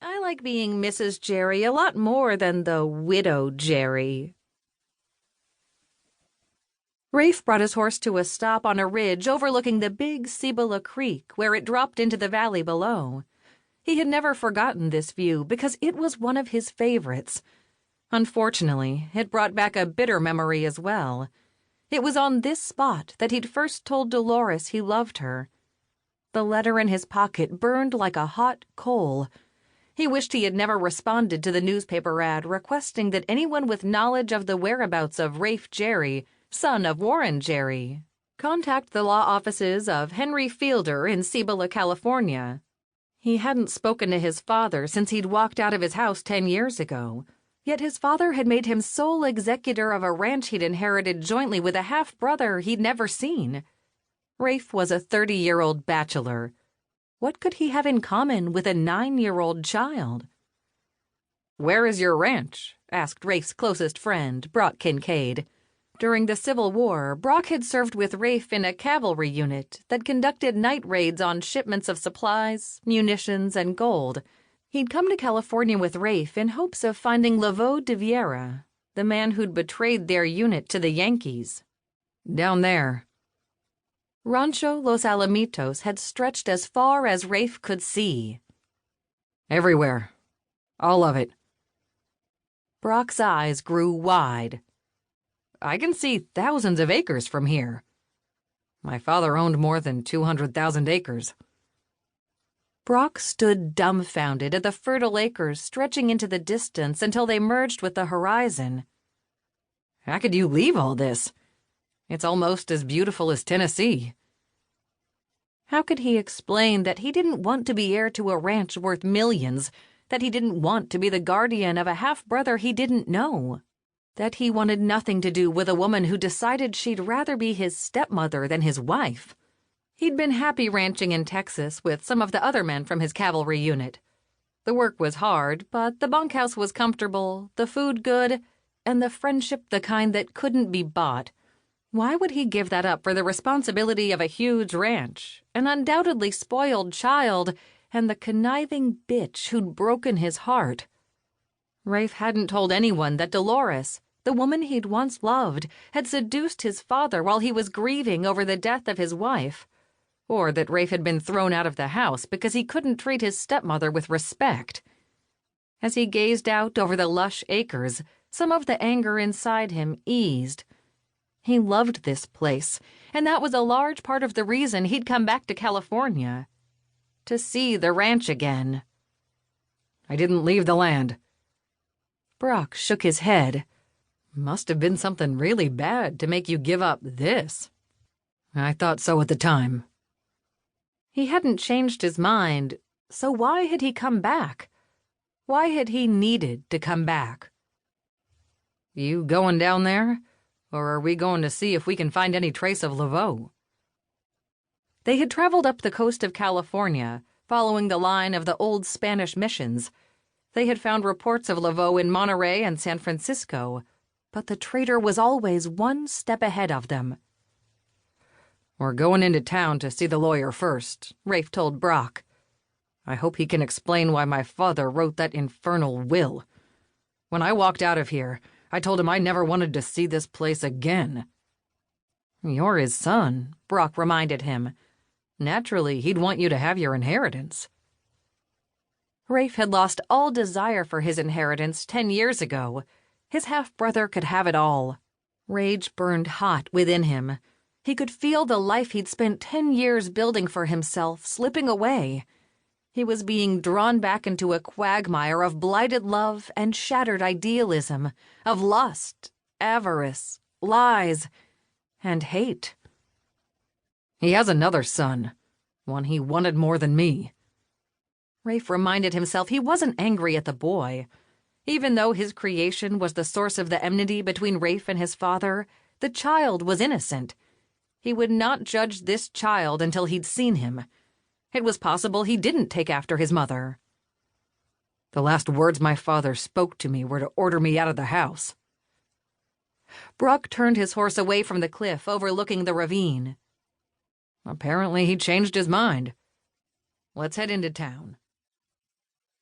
I like being Mrs. Jerry a lot more than the Widow Jerry. Rafe brought his horse to a stop on a ridge overlooking the big Cibola Creek where it dropped into the valley below. He had never forgotten this view because it was one of his favorites. Unfortunately, it brought back a bitter memory as well. It was on this spot that he'd first told Dolores he loved her. The letter in his pocket burned like a hot coal. He wished he had never responded to the newspaper ad requesting that anyone with knowledge of the whereabouts of Rafe Jerry, son of Warren Jerry, contact the law offices of Henry Fielder in Cibola, California. He hadn't spoken to his father since he'd walked out of his house 10 years ago, yet his father had made him sole executor of a ranch he'd inherited jointly with a half-brother he'd never seen. Rafe was a 30-year-old bachelor. What could he have in common with a 9-year-old child? "Where is your ranch?" asked Rafe's closest friend, Brock Kincaid. During the Civil War, Brock had served with Rafe in a cavalry unit that conducted night raids on shipments of supplies, munitions, and gold. He'd come to California with Rafe in hopes of finding Laveau de Vieira, the man who'd betrayed their unit to the Yankees. "Down there." Rancho Los Alamitos had stretched as far as Rafe could see. "Everywhere. All of it." Brock's eyes grew wide. "I can see thousands of acres from here. My father owned more than 200,000 acres. Brock stood dumbfounded at the fertile acres stretching into the distance until they merged with the horizon. "How could you leave all this? It's almost as beautiful as Tennessee." How could he explain that he didn't want to be heir to a ranch worth millions, that he didn't want to be the guardian of a half-brother he didn't know, that he wanted nothing to do with a woman who decided she'd rather be his stepmother than his wife? He'd been happy ranching in Texas with some of the other men from his cavalry unit. The work was hard, but the bunkhouse was comfortable, the food good, and the friendship the kind that couldn't be bought. Why would he give that up for the responsibility of a huge ranch, an undoubtedly spoiled child, and the conniving bitch who'd broken his heart? Rafe hadn't told anyone that Dolores, the woman he'd once loved, had seduced his father while he was grieving over the death of his wife, or that Rafe had been thrown out of the house because he couldn't treat his stepmother with respect. As he gazed out over the lush acres, some of the anger inside him eased. He loved this place, and that was a large part of the reason he'd come back to California. To see the ranch again. "I didn't leave the land." Brock shook his head. "Must have been something really bad to make you give up this." "I thought so at the time." He hadn't changed his mind, so why had he come back? Why had he needed to come back? "You going down there? Or are we going to see if we can find any trace of Laveau?" They had traveled up the coast of California, following the line of the old Spanish missions. They had found reports of Laveau in Monterey and San Francisco, but the traitor was always one step ahead of them. "We're going into town to see the lawyer first," Rafe told Brock. "I hope he can explain why my father wrote that infernal will. When I walked out of here, I told him I never wanted to see this place again." "You're his son," Brock reminded him. "Naturally, he'd want you to have your inheritance." Rafe had lost all desire for his inheritance 10 years ago. His half-brother could have it all. Rage burned hot within him. He could feel the life he'd spent 10 years building for himself slipping away. He was being drawn back into a quagmire of blighted love and shattered idealism, of lust, avarice, lies, and hate. "He has another son, one he wanted more than me." Rafe reminded himself he wasn't angry at the boy. Even though his creation was the source of the enmity between Rafe and his father, the child was innocent. He would not judge this child until he'd seen him. It was possible he didn't take after his mother. "The last words my father spoke to me were to order me out of the house." Brock turned his horse away from the cliff overlooking the ravine. "Apparently he changed his mind. Let's head into town."